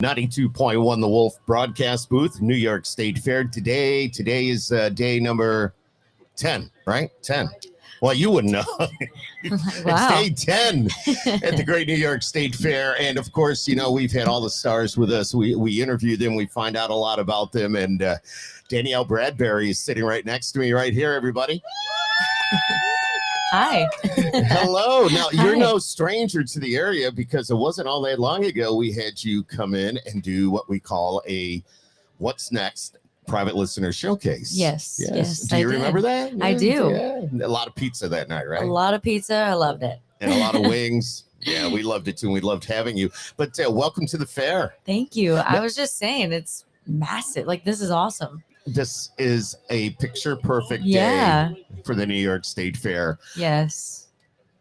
92.1 The Wolf broadcast booth, New York State Fair. Today is day number 10, right? 10. Well, you wouldn't know. It's day 10 at the Great New York State Fair. And of course, you know, we've had all the stars with us. We interview them. We find out a lot about them. And Danielle Bradbury is sitting right next to me right here, everybody. Hi. Hello. Now, Hi. you're no stranger to the area because it wasn't all that long ago we had you come in and do what we call a What's Next private listener showcase. Yes. Do you remember that? I do. Yeah. A lot of pizza that night, right? A lot of pizza. I loved it. And a lot of wings. Yeah, we loved it too. We loved having you. But welcome to the fair. Thank you. I was just saying, it's massive. Like, this is awesome. This is a picture perfect day for the New York State Fair. Yes.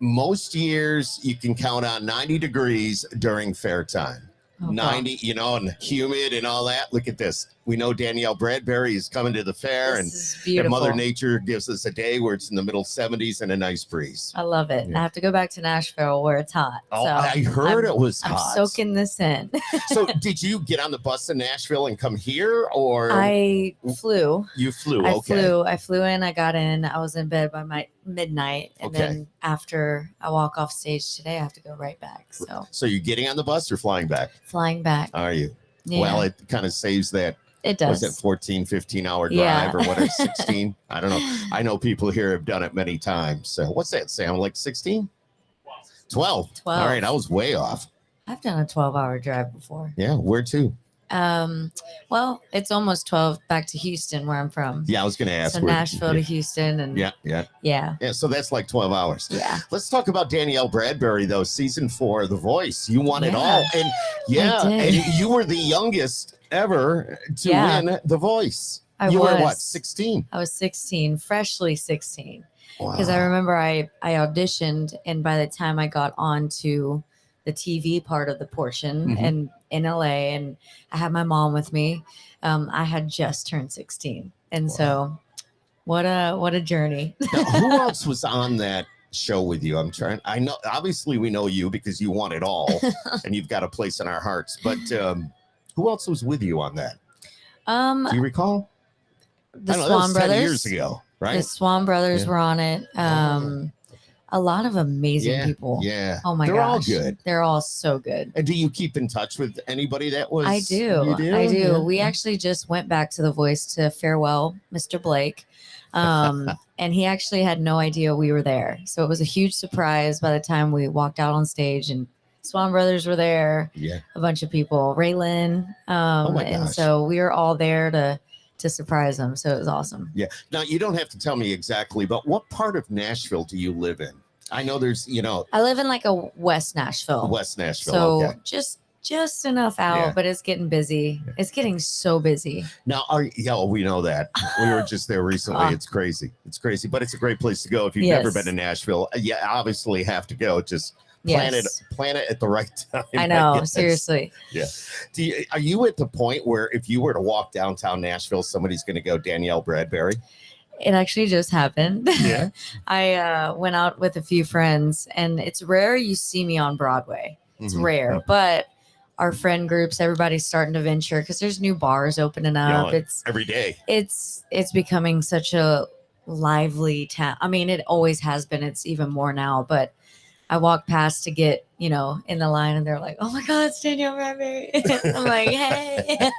Most years you can count on 90 degrees during fair time. 90, you know, and humid and all that. Look at this. We know Danielle Bradbury is coming to the fair, This and Mother Nature gives us a day where it's in the middle 70s and a nice breeze. I love it. Yeah. I have to go back to Nashville where it's hot. Oh, so I heard it was hot. I'm soaking this in. So did you get on the bus to Nashville and come here, or? I flew. You flew, I flew in, I got in, I was in bed by my midnight, and then after I walk off stage today, I have to go right back. So you're getting on the bus or flying back? Flying back. Are you? Yeah. Well, it kind of saves that. It does. Was it 14, 15-hour drive or what? 16? I don't know. I know people here have done it many times. So what's that, Sam? Like 16? 12. All right. I was way off. I've done a 12-hour drive before. Yeah. Where to? Well, it's almost 12 back to Houston, where I'm from. Yeah, I was going to ask. So Nashville to Houston. And Yeah. So that's like 12 hours. Yeah. Let's talk about Danielle Bradbury, though. Season 4, The Voice. You won it all. And and you were the youngest ever to win The Voice. You were what, 16? I was 16, freshly 16. Wow. Because I remember I auditioned, and by the time I got on to the TV part of the portion and in LA, and I had my mom with me, I had just turned 16. And so what a journey. Now, who else was on that show with you? I know, obviously we know you because you won it all and you've got a place in our hearts, but who else was with you on that? Do you recall? The Swan Brothers. 10 years ago, right? The Swan Brothers were on it. A lot of amazing people. Yeah. Oh my gosh. They're all good. They're all so good. And do you keep in touch with anybody that was? I do. You do? I do. Yeah. We actually just went back to The Voice to farewell Mr. Blake. And he actually had no idea we were there. So it was a huge surprise by the time we walked out on stage, and Swan Brothers were there. Yeah. A bunch of people. Raylan. Oh my gosh. And so we were all there to surprise them. So it was awesome. Yeah. Now, you don't have to tell me exactly, but what part of Nashville do you live in? I know there's, I live in like a West Nashville. West Nashville. So just enough out, but it's getting busy. It's getting so busy. Now, we know that. We were just there recently. It's crazy. It's crazy, but it's a great place to go if you've never been to Nashville. Yeah, obviously have to go. Just plan it at the right time. I know, seriously. Yeah. Are you at the point where if you were to walk downtown Nashville, somebody's going to go Danielle Bradbury? It actually just happened. Yeah. I went out with a few friends, and it's rare you see me on Broadway. It's rare, but our friend groups, everybody's starting to venture because there's new bars opening up. It's every day. It's becoming such a lively town. I mean, it always has been. It's even more now, but I walk past to get, in the line, and they're like, "Oh my God, it's Danielle Bradbury." I'm like, "Hey."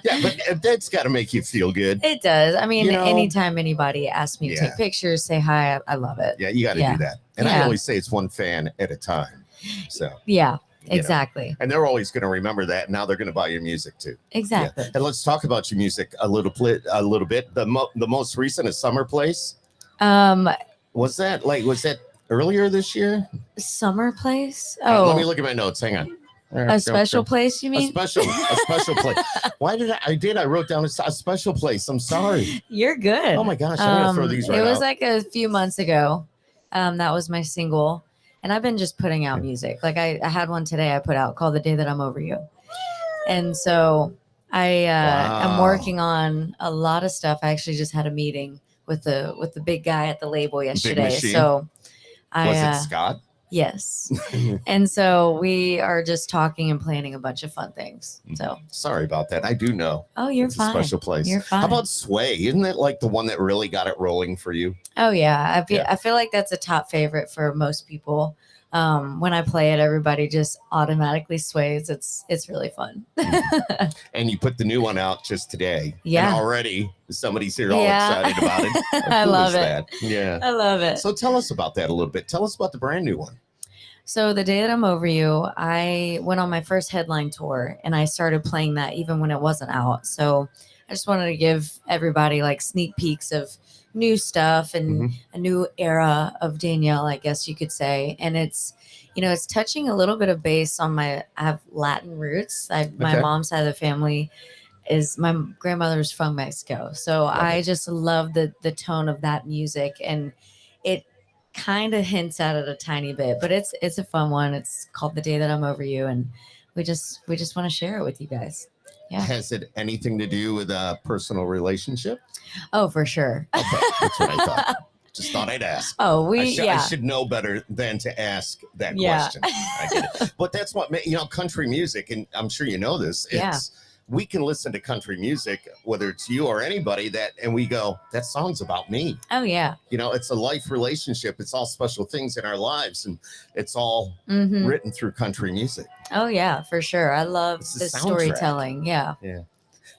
Yeah, but that's got to make you feel good. It does. I mean, anytime anybody asks me to take pictures, say hi, I love it. Yeah, you got to do that. And I always say it's one fan at a time. So yeah, exactly. And they're always going to remember that. Now they're going to buy your music too. Exactly. Yeah. And let's talk about your music a little bit. The most recent is Summer Place. Was that earlier this year? Summer Place? Let me look at my notes. Hang on. A special place, you mean? A special place. Why did I wrote down a special place. I'm sorry. You're good. Oh my gosh. I'm going to throw these right out. It was like a few months ago. That was my single. And I've been just putting out music. Like I had one today I put out called The Day That I'm Over You. And so I'm working on a lot of stuff. I actually just had a meeting with the big guy at the label yesterday. So was it Scott? Yes. And so we are just talking and planning a bunch of fun things. So sorry about that. I do know. Oh, you're It's fine. a special place. You're fine. How about Sway? Isn't it like the one that really got it rolling for you? Oh yeah. I feel like that's a top favorite for most people. When I play it, everybody just automatically sways. It's really fun. And you put the new one out just today. Yeah. And already somebody's here all excited about it. I love it. That? Yeah. I love it. So tell us about that a little bit. Tell us about the brand new one. So the day that I'm over you, I went on my first headline tour and I started playing that even when it wasn't out. So I just wanted to give everybody like sneak peeks of new stuff and a new era of Danielle, I guess you could say. And it's, it's touching a little bit of bass on I have Latin roots. My mom's side of the family is my grandmother's from Mexico. So I just love the tone of that music, and it kind of hints at it a tiny bit, but it's a fun one. It's called The Day That I'm Over You, and we just want to share it with you guys. Yeah. Has it anything to do with a personal relationship? Oh, for sure. Okay, that's what I thought. Just thought I'd ask. Oh, I should know better than to ask that question. I get it. But that's what country music, and I'm sure you know this. We can listen to country music, whether it's you or anybody, and we go, that song's about me. Oh yeah. It's a life relationship. It's all special things in our lives, and it's all written through country music. Oh yeah, for sure. I love the storytelling. Yeah. Yeah.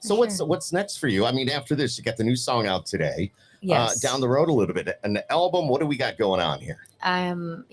So what's next for you? I mean, after this, you got the new song out today. Yes. Down the road a little bit, an album. What do we got going on here? I'm,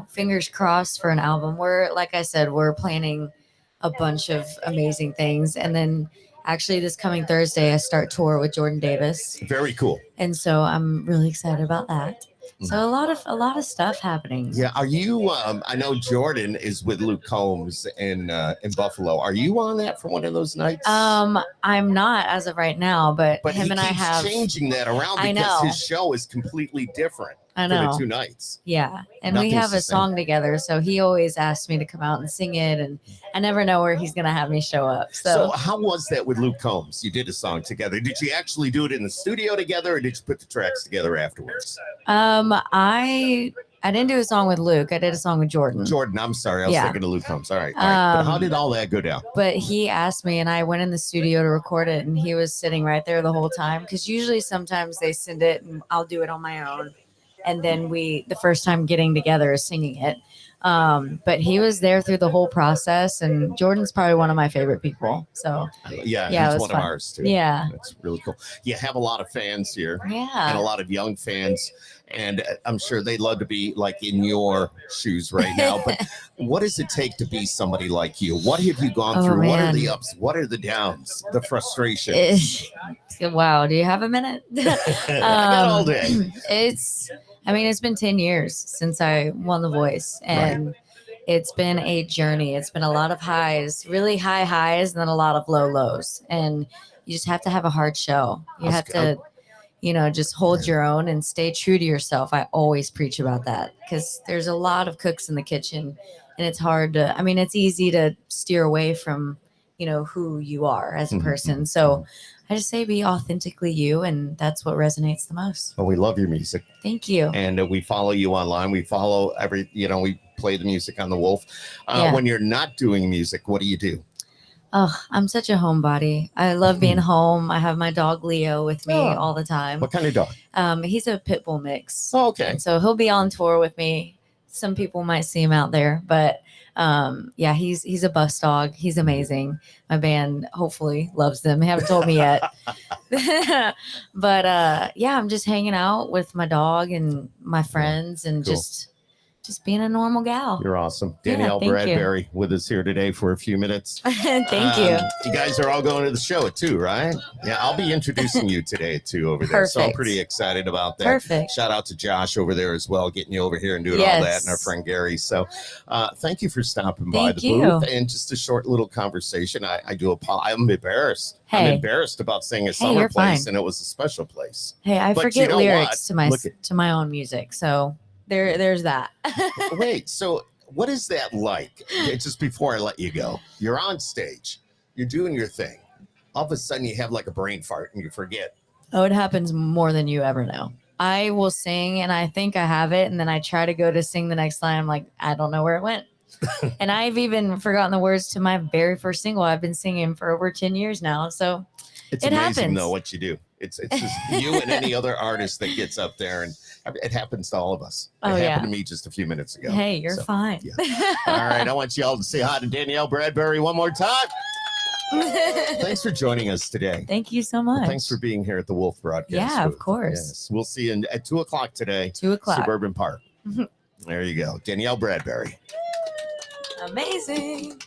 fingers crossed for an album. Like I said, we're planning a bunch of amazing things. And then actually this coming Thursday, I start tour with Jordan Davis. Very cool. And so I'm really excited about that. So a lot of stuff happening. Yeah. Are you, I know Jordan is with Luke Combs in Buffalo. Are you on that for one of those nights? I'm not as of right now, but him and I have changing that around because his show is completely different. I know. For the 2 nights. Yeah. And we have a song together. So he always asks me to come out and sing it. And I never know where he's going to have me show up. So how was that with Luke Combs? You did a song together. Did you actually do it in the studio together, or did you put the tracks together afterwards? I didn't do a song with Luke. I did a song with Jordan. I'm sorry. I was thinking of Luke Combs. All right. But how did all that go down? But he asked me, and I went in the studio to record it, and he was sitting right there the whole time. Because usually sometimes they send it and I'll do it on my own. And then the first time getting together is singing it. But he was there through the whole process, and Jordan's probably one of my favorite people. So he's one of ours too. Yeah. That's really cool. You have a lot of fans here. Yeah. And a lot of young fans. And I'm sure they'd love to be like in your shoes right now. But what does it take to be somebody like you? What have you gone through? Man. What are the ups? What are the downs? The frustrations? Wow. Do you have a minute? I got all day. It's been 10 years since I won The Voice, and it's been a journey. It's been a lot of highs, really high highs, and then a lot of low lows. And you just have to have a hard show. You have to, just hold your own and stay true to yourself. I always preach about that because there's a lot of cooks in the kitchen, and it's hard to, it's easy to steer away from, who you are as a person. So I just say be authentically you, and that's what resonates the most. Well, we love your music. Thank you. And we follow you online. We follow we play the music on the Wolf. When you're not doing music, what do you do? Oh, I'm such a homebody. I love being home. I have my dog Leo with me all the time. What kind of dog? He's a pit bull mix. Oh, okay. And so he'll be on tour with me. Some people might see him out there, but he's a bus dog. He's amazing. My band hopefully loves them. They haven't told me yet. But I'm just hanging out with my dog and my friends and cool. just being a normal gal. You're awesome. Danielle Bradbury with us here today for a few minutes. Thank you. You guys are all going to the show at 2, right? Yeah, I'll be introducing you today at 2 over there. Perfect. So I'm pretty excited about that. Perfect. Shout out to Josh over there as well, getting you over here and doing all that, and our friend Gary. So thank you for stopping by the booth. And just a short little conversation. I do apologize. I'm embarrassed. Hey. I'm embarrassed about saying a summer place, and it was a special place. Hey, I forget lyrics to my own music. So there's that. Wait, so what is that like? Just before I let you go, you're on stage, you're doing your thing. All of a sudden you have like a brain fart and you forget. Oh, it happens more than you ever know. I will sing and I think I have it. And then I try to go to sing the next line. I'm like, I don't know where it went. And I've even forgotten the words to my very first single. I've been singing for over 10 years now. So it's it amazing happens. though what you do. It's just you and any other artist that gets up there, and it happens to all of us. It happened to me just a few minutes ago. Hey, you're fine. Yeah. All right, I want y'all to say hi to Danielle Bradbury one more time. Thanks for joining us today. Thank you so much. Well, thanks for being here at the Wolf Broadcast. Yeah, booth. of course. Yes. We'll see you at 2:00 today. 2:00. Suburban Park. There you go. Danielle Bradbury. Amazing.